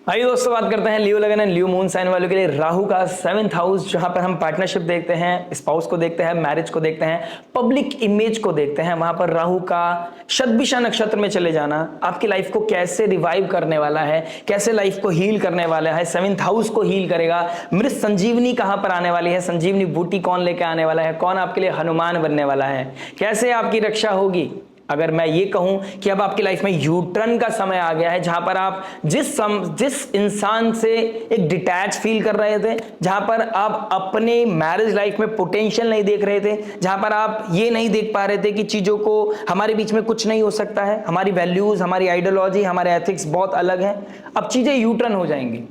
आइए दोस्तों, बात करते हैं लियो लगन एंड लियो मून साइन वालों के लिए राहु का 7th हाउस, जहां पर हम पार्टनरशिप देखते हैं, स्पाउस को देखते हैं, मैरिज को देखते हैं, पब्लिक इमेज को देखते हैं। वहां पर राहु का शतभिषा नक्षत्र में चले जाना आपकी लाइफ को कैसे रिवाइव करने वाला है, कैसे लाइफ को हील करने वाला है, 7th हाउस को हील करेगा। मृत संजीवनी कहां पर आने वाली है, संजीवनी बूटी कौन लेके आने वाला है, कौन आपके लिए हनुमान बनने वाला है, कैसे आपकी रक्षा होगी। अगर मैं ये कहूं कि अब आपकी लाइफ में यू टर्न का समय आ गया है, जहां पर आप जिस इंसान से एक डिटैच फील कर रहे थे, जहां पर आप अपने मैरिज लाइफ में पोटेंशियल नहीं देख रहे थे, जहां पर आप ये नहीं देख पा रहे थे कि चीजों को हमारे बीच में कुछ नहीं हो सकता है, हमारी वैल्यूज, हमारी आइडियोलॉजी, हमारे एथिक्स बहुत अलग हैं, अब चीजें यू टर्न हो जाएंगी।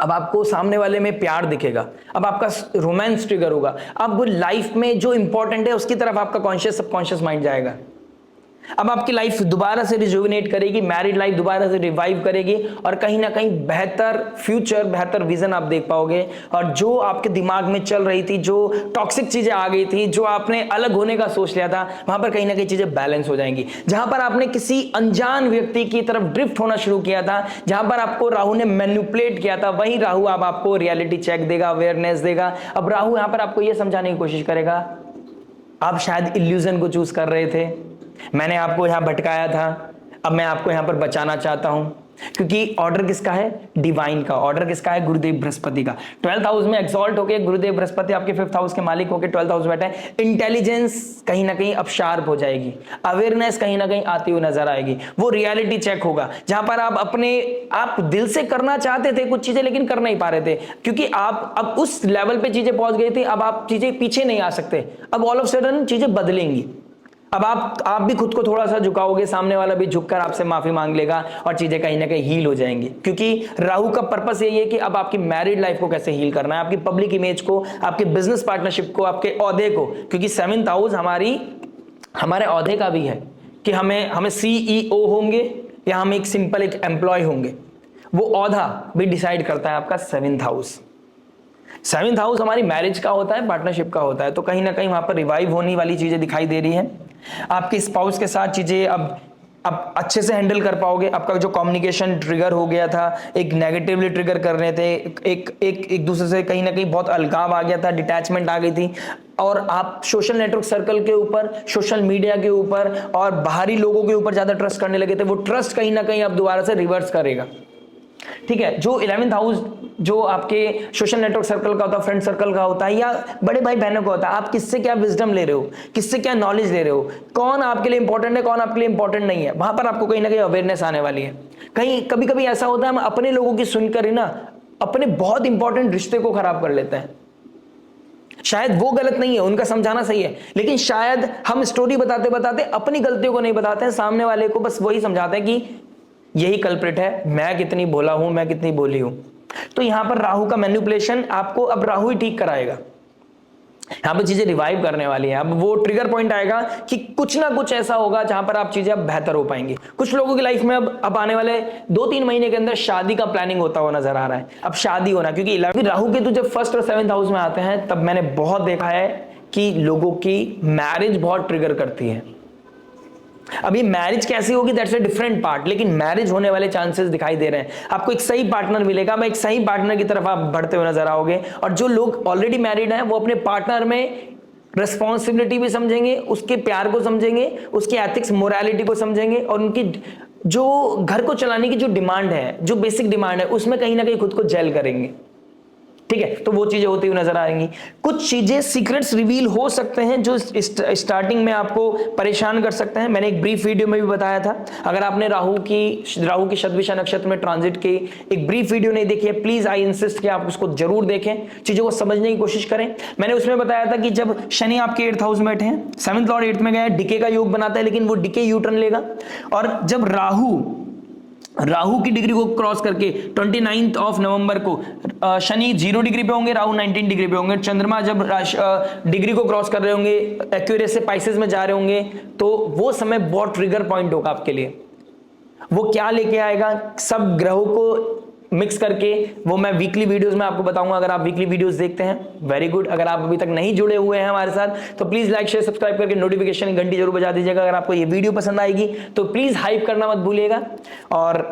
अब आपको सामने वाले में प्यार दिखेगा, अब आपका रोमांस ट्रिगर होगा, अब लाइफ में जो इंपॉर्टेंट है उसकी तरफ आपका कॉन्शियस सबकॉन्शियस माइंड जाएगा। अब आपकी लाइफ दोबारा से रिजुविनेट करेगी, मैरिड लाइफ दोबारा से रिवाइव करेगी और कहीं ना कहीं बेहतर फ्यूचर, बेहतर विजन आप देख पाओगे। और जो आपके दिमाग में चल रही थी, जो टॉक्सिक चीजें आ गई थी, जो आपने अलग होने का सोच लिया था, वहां पर कहीं ना कहीं चीजें बैलेंस हो जाएंगी। जहां पर आपने किसी अनजान व्यक्ति की तरफ ड्रिफ्ट होना शुरू किया था, जहां पर आपको राहु ने मैनिपुलेट किया था, वही राहु अब आपको रियलिटी चेक देगा, अवेयरनेस देगा। अब राहु यहां पर आपको यह समझाने की कोशिश करेगा, आप शायद इल्यूजन को चूज कर रहे थे, मैंने आपको यहां भटकाया था, अब मैं आपको यहां पर बचाना चाहता हूं। क्योंकि ऑर्डर किसका है? डिवाइन का। ऑर्डर किसका है? गुरुदेव बृहस्पति का। 12th हाउस में एक्सॉल्ट होकर गुरुदेव बृहस्पति आपके 5th हाउस के मालिक होकर 12th हाउस बैठे हैं। इंटेलिजेंस कहीं ना कहीं अब शार्प हो जाएगी, अवेयरनेस कहीं ना कहीं आती हुई नजर आएगी, वो रियलिटी चेक होगा जहां पर आप दिल से करना चाहते थे कुछ चीजें लेकिन कर नहीं पा रहे थे, क्योंकि आप अब उस लेवल पे चीजें पहुंच गई थी। अब आप चीजें पीछे नहीं आ सकते, अब ऑल ऑफ सडन चीजें बदलेंगी। अब आप भी खुद को थोड़ा सा झुकाओगे, सामने वाला भी झुककर आपसे माफी मांग लेगा और चीजें कहीं ना कहीं हील हो जाएंगी। क्योंकि राहु का पर्पस यही है कि अब आपकी मैरिड लाइफ को कैसे हील करना है, आपकी पब्लिक इमेज को, आपके बिजनेस पार्टनरशिप को, आपके ओहदे को। क्योंकि 7th हाउस हमारे ओहदे का भी है कि हमें CEO होंगे या हम एक सिंपल एक एम्प्लॉय होंगे, वो ओहदा भी डिसाइड करता है आपका 7th हाउस। 7th हाउस हमारी मैरिज का होता है, पार्टनरशिप का होता है। तो कहीं ना कहीं वहां पर रिवाइव होने वाली चीजें दिखाई दे रही है। आपके स्पाउस के साथ चीजें अब अच्छे से हैंडल कर पाओगे। आपका जो कम्युनिकेशन ट्रिगर हो गया था, एक नेगेटिवली ट्रिगर कर रहे थे, एक दूसरे से कहीं ना कहीं बहुत अलगाव आ गया था, डिटैचमेंट आ गई थी, और आप सोशल नेटवर्क सर्कल के ऊपर, सोशल मीडिया के ऊपर और बाहरी लोगों के ऊपर ज्यादा ट्रस्ट करने लगे थे। वो ट्रस्ट कहीं ना कहीं अब दोबारा से रिवर्स करेगा। ठीक है, जो 11th हाउस जो आपके सोशल नेटवर्क सर्कल का होता है, फ्रेंड सर्कल का होता है, या बड़े भाई बहनों का होता है, आप किससे क्या विजडम ले रहे हो, किससे क्या नॉलेज ले रहे हो, कौन आपके लिए इंपॉर्टेंट है, कौन आपके लिए इंपॉर्टेंट नहीं है, वहां पर आपको कहीं ना कहीं अवेयरनेस आने वाली है। कहीं कभी कभी ऐसा होता है हम अपने लोगों की सुनकर ही ना अपने बहुत इंपॉर्टेंट रिश्ते को खराब कर लेते हैं। शायद वो गलत नहीं है, उनका समझाना सही है, लेकिन शायद हम स्टोरी बताते बताते अपनी गलतियों को नहीं बताते हैं, सामने वाले को बस वही समझाते हैं कि यही कल्प्रिट है, मैं कितनी भोला हूं, मैं कितनी भोली हूं। तो यहां पर राहु का मैनिपुलेशन आपको अब राहु ही ठीक कराएगा। यहां पर चीजें रिवाइव करने वाली हैं। अब वो ट्रिगर पॉइंट आएगा कि कुछ ना कुछ ऐसा होगा जहां पर आप चीजें अब बेहतर हो पाएंगी। कुछ लोगों की लाइफ में अब आने वाले 2-3 महीने के अंदर शादी का प्लानिंग होता हुआ नजर आ रहा है। अब शादी होना, क्योंकि राहु के तो जब 1st और 7th हाउस में आते हैं तब मैंने बहुत देखा है कि लोगों की मैरिज बहुत ट्रिगर करती है। अभी मैरिज कैसी होगी दैट्स अ डिफरेंट पार्ट, लेकिन मैरिज होने वाले चांसेस दिखाई दे रहे हैं। आपको एक सही पार्टनर मिलेगा, मैं एक सही पार्टनर की तरफ आप बढ़ते हुए नजर आओगे। और जो लोग ऑलरेडी मैरिड हैं वो अपने पार्टनर में रिस्पॉन्सिबिलिटी भी समझेंगे, उसके प्यार को समझेंगे, उसके एथिक्स मोरालिटी को समझेंगे, और उनकी जो घर को चलाने की जो डिमांड है, जो बेसिक डिमांड है, उसमें कहीं ना कहीं खुद को जेल करेंगे। ठीक है, तो वो चीजें होती हुई नजर आएंगी। कुछ चीजें सीक्रेट्स रिवील हो सकते हैं जो स्टार्टिंग में आपको परेशान कर सकते हैं। मैंने एक ब्रीफ वीडियो में भी बताया था, अगर आपने राहु की शतभिषा नक्षत्र में ट्रांजिट की एक ब्रीफ वीडियो नहीं देखी है, प्लीज आई इंसिस्ट कि आप उसको जरूर देखें, चीजों को समझने की कोशिश करें। मैंने उसमें बताया था कि जब शनि आपके 8th हाउस में बैठे हैं, 7th लॉर्ड 8th में गया, डिके का योग बनाता है, लेकिन वो डिके यू टर्न लेगा। और जब राहु की डिग्री को क्रॉस करके 29 ऑफ नवंबर को शनि 0 डिग्री पे होंगे, राहु 19 डिग्री पे होंगे। चंद्रमा जब डिग्री को क्रॉस कर रहे होंगे, एक्यूरेस से पाइसेस में जा रहे होंगे, तो वो समय बहुत ट्रिगर पॉइंट होगा आपके लिए। वो क्या लेके आएगा, सब ग्रहों को मिक्स करके, वो मैं वीकली वीडियोस में आपको बताऊंगा। अगर आप वीकली वीडियोस देखते हैं वेरी गुड, अगर आप अभी तक नहीं जुड़े हुए हैं हमारे साथ तो प्लीज लाइक शेयर सब्सक्राइब करके नोटिफिकेशन घंटी जरूर बजा दीजिएगा। अगर आपको ये वीडियो पसंद आएगी तो प्लीज हाइप करना मत भूलिएगा। और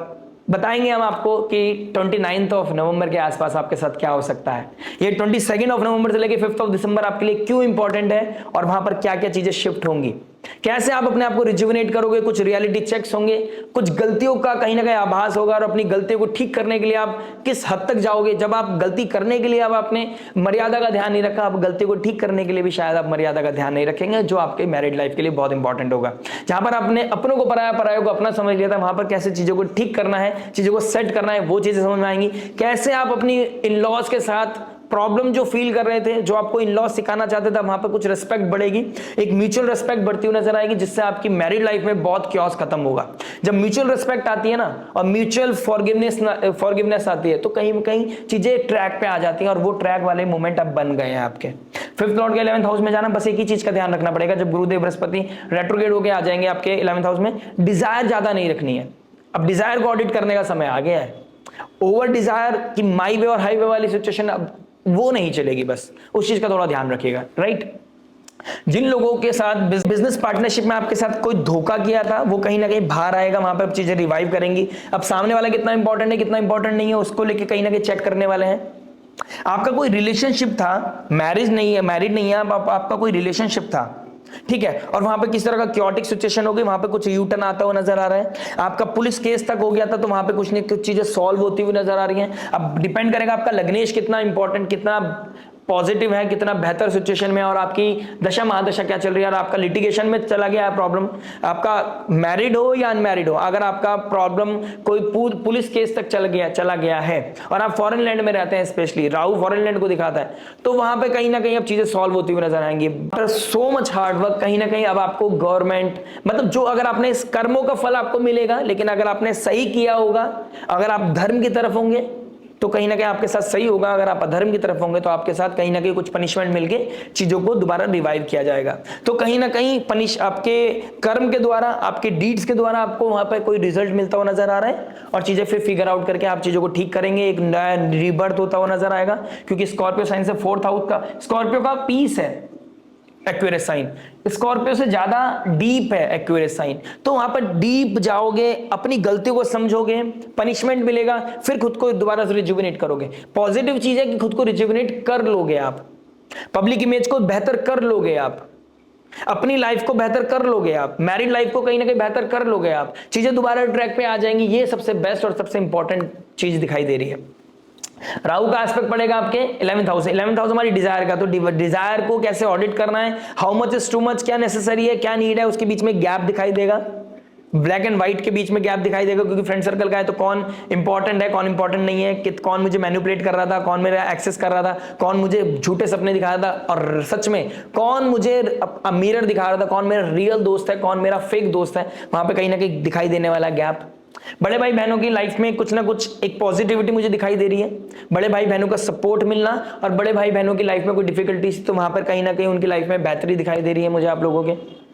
बताएंगे हम आपको कि 29 ऑफ नवंबर के आसपास आपके साथ क्या हो सकता है। ये 22 ऑफ नवंबर से लेके 5 ऑफ दिसंबर आपके लिए क्यों इंपॉर्टेंट है और वहां पर क्या क्या चीजें शिफ्ट होंगी, कैसे आप अपने आप को रिजुविनेट करोगे, कुछ रियलिटी चेक्स होंगे, कुछ गलतियों का कहीं ना कहीं आभास होगा और अपनी गलतियों को ठीक करने के लिए आप किस हद तक जाओगे। जब आप गलती करने के लिए अब आपने मर्यादा का ध्यान नहीं रखा, आप गलती को ठीक करने के लिए भी शायद आप मर्यादा का ध्यान नहीं रखेंगे, जो आपके मैरिड लाइफ के लिए बहुत इंपॉर्टेंट होगा। जहां पर आपने अपनों को पराया, परायों को अपना समझ लिया था, वहां पर कैसे चीजों को ठीक करना है, चीजों को सेट करना है, वो चीजें समझ में आएंगी। कैसे आप अपनी इन लॉज के साथ प्रॉब्लम जो फील कर रहे थे, जो आपको इन लॉज सिखाना चाहते थे, वहां पर कुछ रिस्पेक्ट बढ़ेगी, एक म्यूचुअल रिस्पेक्ट बढ़ती हुई नजर आएगी, जिससे आपकी मैरिड लाइफ में बहुत क्योस खत्म होगा। जब म्यूचुअल रिस्पेक्ट आती है ना और म्यूचुअल फॉरगिवनेस आती है, तो कहीं ना कहीं चीजें ट्रैक पे आ जाती हैं और वो ट्रैक वाले मोमेंट अब बन गए हैं आपके। 5th लॉर्ड के 11th हाउस में जाना, बस एक ही चीज का ध्यान रखना पड़ेगा, जब गुरुदेव बृहस्पति रेट्रोग्रेड होके आ जाएंगे आपके 11th हाउस में, डिजायर ज्यादा नहीं रखनी है। अब डिजायर को ऑडिट करने का समय आ गया है। ओवर डिजायर की माई वे और हाई वे वाली सिचुएशन अब वो नहीं चलेगी, बस उस चीज का थोड़ा ध्यान रखिएगा, राइट। जिन लोगों के साथ बिजनेस पार्टनरशिप में आपके साथ कोई धोखा किया था, वो कहीं ना कहीं बाहर आएगा, वहां पर चीजें रिवाइव करेंगी। अब सामने वाला कितना इंपॉर्टेंट है, कितना इंपॉर्टेंट नहीं है, उसको लेके कहीं ना कहीं चेक करने वाले हैं। आपका कोई रिलेशनशिप था, मैरिज नहीं है, मैरिड नहीं है, आपका कोई रिलेशनशिप था, ठीक है, और वहां पे किस तरह का क्योटिक सिचुएशन हो गई, वहां पे कुछ यू टर्न आता हुआ नजर आ रहा है। आपका पुलिस केस तक हो गया था, तो वहां पे कुछ नहीं कुछ चीजें सॉल्व होती हुई नजर आ रही हैं। अब डिपेंड करेगा आपका लग्नेश कितना इंपॉर्टेंट, कितना पॉजिटिव है, कितना बेहतर सिचुएशन में, और आपकी दशा महादशा क्या चल रही है, और आपका लिटिगेशन में चला गया है प्रॉब्लम, आपका मैरिड हो या अनमैरिड हो, अगर आपका प्रॉब्लम कोई पुलिस केस तक चला गया है और आप फॉरेन लैंड में रहते हैं, स्पेशली राहु फॉरेन लैंड को दिखाता है, तो वहां पे कहीं ना कहीं अब चीजें सॉल्व होती हुई नजर आएंगी। सो मच हार्ड वर्क, कहीं ना कहीं अब आपको गवर्नमेंट, मतलब जो अगर आपने इस कर्मों का फल आपको मिलेगा, लेकिन अगर आपने सही किया होगा, अगर आप धर्म की तरफ होंगे तो कहीं ना कहीं आपके साथ सही होगा, अगर आप अधर्म की तरफ होंगे तो आपके साथ कहीं ना कहीं कुछ पनिशमेंट मिलके चीजों को दोबारा रिवाइव किया जाएगा। तो कहीं ना कहीं आपके कर्म के द्वारा, आपके डीड्स के द्वारा आपको वहां पर कोई रिजल्ट मिलता हुआ नजर आ रहा है, और चीजें फिर फिगर आउट करके आप चीजों को ठीक करेंगे, एक नया रीबर्थ होता हुआ नजर आएगा। क्योंकि स्कॉर्पियो साइन से 4th हाउस का, स्कॉर्पियो का पीस है एक्वेरियस साइन, स्कॉर्पियो से ज्यादा डीप है एक्वेरियस साइन, तो वहां पर डीप जाओगे, अपनी गलतियों को समझोगे, पनिशमेंट मिलेगा, फिर खुद को दोबारा से रिजुविनेट करोगे। पॉजिटिव चीज है कि खुद को रिजुविनेट कर लोगे, आप पब्लिक इमेज को बेहतर कर लोगे, आप अपनी लाइफ को बेहतर कर लोगे, आप मैरिड लाइफ को कहीं ना कहीं बेहतर कर लोगे, आप चीजें दोबारा ट्रैक पे आ जाएंगी। ये सबसे बेस्ट और सबसे इंपॉर्टेंट चीज दिखाई दे रही है। राहु का एस्पेक्ट पड़ेगा आपके 11th हाउस, 11th हाउस हमारी डिजायर का, तो डिजायर को कैसे ऑडिट करना है, how much is too much, क्या नेसेसरी है, क्या नीड है, उसके बीच में गैप दिखाई देगा, ब्लैक एंड व्हाइट के बीच में गैप दिखाई देगा। क्योंकि फ्रेंड सर्कल का है, तो कौन इंपॉर्टेंट है, कौन इंपॉर्टेंट नहीं है, कौन मुझे मैनिपुलेट कर रहा था, कौन मेरा एक्सेस कर रहा था, कौन मुझे झूठे सपने दिखा रहा था, और सच में कौन मुझे मिरर दिखा रहा था, कौन मेरा रियल दोस्त है, कौन मेरा फेक दोस्त है, वहां पे कहीं ना कहीं दिखाई देने वाला गैप। बड़े भाई बहनों की लाइफ में कुछ ना कुछ एक पॉजिटिविटी मुझे दिखाई दे रही है, बड़े भाई बहनों का सपोर्ट मिलना, और बड़े भाई बहनों की लाइफ में कोई डिफिकल्टीज, तो वहां पर कहीं ना कहीं उनकी लाइफ में बेहतरी दिखाई दे रही है मुझे आप लोगों के,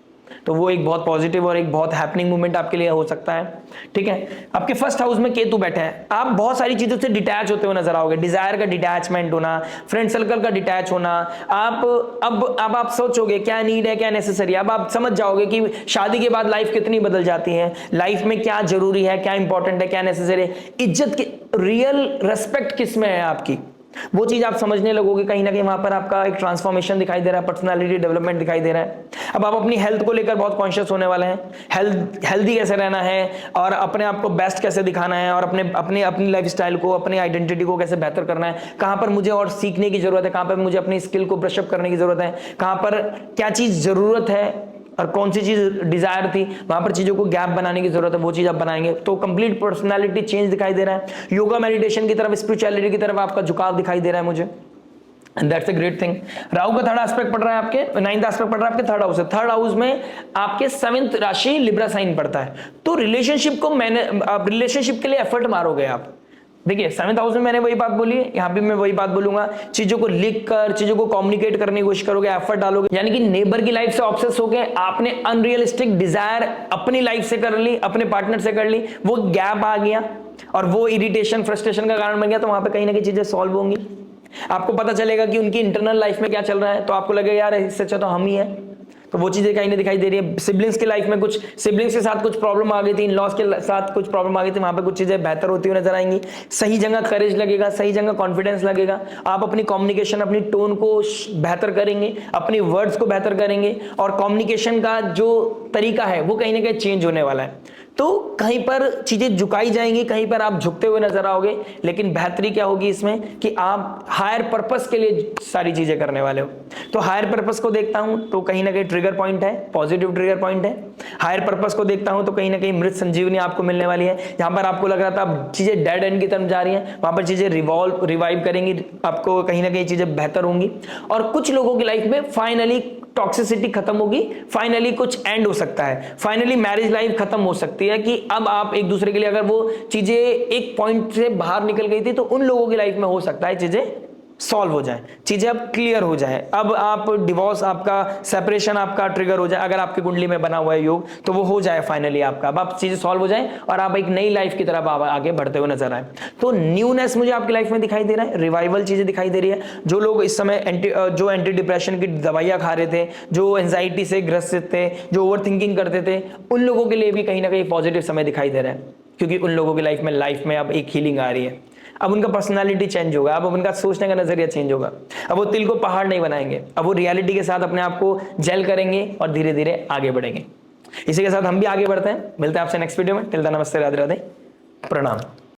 तो वो एक बहुत पॉजिटिव और एक बहुत हैपनिंग मोमेंट आपके लिए हो सकता है। ठीक है, आपके 1st हाउस में केतु बैठे हैं, आप बहुत सारी चीजों से डिटैच होते हुए नजर आओगे, डिजायर का डिटैचमेंट होना, फ्रेंड सर्कल का डिटैच होना, आप अब आप सोचोगे क्या नीड है, क्या नेसेसरी है, अब आप समझ जाओगे कि शादी के बाद लाइफ कितनी बदल जाती है, लाइफ में क्या जरूरी है, क्या इंपॉर्टेंट है, क्या नेसेसरी है, इज्जत की रियल रेस्पेक्ट किस में है आपकी, वो चीज आप समझने लगोगे। कहीं ना कहीं वहां पर आपका एक ट्रांसफॉर्मेशन दिखाई दे रहा है, पर्सनालिटी डेवलपमेंट दिखाई दे रहा है। अब आप अपनी हेल्थ को लेकर बहुत कॉन्शियस होने वाले हैं, हेल्दी कैसे रहना है, और अपने आप को बेस्ट कैसे दिखाना है, और अपनी लाइफस्टाइल को, अपनी आइडेंटिटी को कैसे बेहतर करना है, कहां पर मुझे और सीखने की जरूरत है, कहां पर मुझे अपनी स्किल को ब्रशअप करने की जरूरत है, कहां पर क्या चीज जरूरत है और कौन सी चीज डिजायर थी, वहां पर चीजों को गैप बनाने की जरूरत है, वो चीज आप बनाएंगे। तो कंप्लीट पर्सनालिटी चेंज दिखाई दे रहा है, योगा मेडिटेशन की तरफ, स्पिरिचुअलिटी की तरफ आपका झुकाव दिखाई दे रहा है मुझे, and that's a great thing. Rahu का 3rd एस्पेक्ट पड़ रहा है आपके, 9th एस्पेक्ट पड़ रहा है आपके 3rd हाउस से, 3rd हाउस में आपके 7th राशि लिब्रा साइन पड़ता है, तो रिलेशनशिप के लिए एफर्ट मारोगे आप। देखिए 7th हाउस में मैंने वही बात बोली है, यहां भी मैं वही बात बोलूंगा, चीजों को लिख कर, चीजों को कम्युनिकेट करने की कोशिश करोगे, एफर्ट डालोगे, यानी कि नेबर की लाइफ से ऑब्सेस हो गए, आपने अनरियलिस्टिक डिजायर अपनी लाइफ से कर ली, अपने पार्टनर से कर ली, वो गैप आ गया और वो इरिटेशन फ्रस्ट्रेशन का कारण बन गया, तो वहां पे कहीं ना कहीं चीजें सॉल्व होंगी। आपको पता चलेगा कि उनकी इंटरनल लाइफ में क्या चल रहा है, तो आपको लगेगा यार इससे अच्छा तो हम ही है, तो वो चीजें कहीं नहीं दिखाई दे रही है। सिबलिंग्स की लाइफ में कुछ सिबलिंग्स के साथ कुछ प्रॉब्लम आ गई थी, इन लॉस के साथ कुछ प्रॉब्लम आ गई थी, वहां पे कुछ चीजें बेहतर होती हुई नजर आएंगी। सही जगह करेज लगेगा, सही जगह कॉन्फिडेंस लगेगा, आप अपनी कम्युनिकेशन, अपनी टोन को बेहतर करेंगे, अपनी वर्ड्स को बेहतर करेंगे, और कम्युनिकेशन का जो तरीका है वो कहीं ना कहीं चेंज होने वाला है। तो कहीं पर चीजें झुकाई जाएंगी, कहीं पर आप झुकते हुए नजर आओगे, लेकिन बेहतरी क्या होगी इसमें कि आप हायर पर्पस के लिए सारी चीजें करने वाले हो। तो हायर पर्पस को देखता हूं तो कहीं ना कहीं ट्रिगर पॉइंट है, पॉजिटिव ट्रिगर पॉइंट है। हायर पर्पस को देखता हूं तो कहीं ना कहीं मृत संजीवनी आपको मिलने वाली है। जहां पर आपको लग रहा था अब चीजें डेड एंड की तरफ जा रही हैं, वहां पर चीजें रिवाइव करेंगी, आपको कहीं ना कहीं चीजें बेहतर होंगी। और कुछ लोगों की लाइफ में फाइनली टॉक्सिसिटी खत्म होगी, फाइनली कुछ एंड हो सकता है, फाइनली मैरिज लाइफ खत्म हो सकती है कि अब आप एक दूसरे के लिए, अगर वो चीजें एक पॉइंट से बाहर निकल गई थी तो उन लोगों की लाइफ में हो सकता है चीजें सॉल्व हो जाए, चीजें अब क्लियर हो जाए, अब आप डिवोर्स, आपका सेपरेशन आपका ट्रिगर हो जाए। अगर आपकी कुंडली में बना हुआ है योग तो वो हो जाए फाइनली आपका, अब आप चीजें सॉल्व हो जाए और आप एक नई लाइफ की तरफ आगे बढ़ते हुए नजर आए। तो न्यूनेस मुझे आपकी लाइफ में दिखाई दे रहा है, रिवाइवल चीजें दिखाई दे रही है। जो लोग इस समय एंटी डिप्रेशन की दवाइयां खा रहे थे, जो एंजाइटी से ग्रसित थे, जो ओवर थिंकिंग करते थे, उन लोगों के लिए भी कहीं ना कहीं पॉजिटिव समय दिखाई दे रहा है, क्योंकि उन लोगों की लाइफ में अब एक हीलिंग आ रही है। अब उनका पर्सनालिटी चेंज होगा, अब उनका सोचने का नजरिया चेंज होगा। अब वो तिल को पहाड़ नहीं बनाएंगे, अब वो रियलिटी के साथ अपने आप को जेल करेंगे और धीरे धीरे आगे बढ़ेंगे। इसी के साथ हम भी आगे बढ़ते हैं, मिलते हैं आपसे नेक्स्ट वीडियो में। टिल देन नमस्ते, राधे राधे, प्रणाम।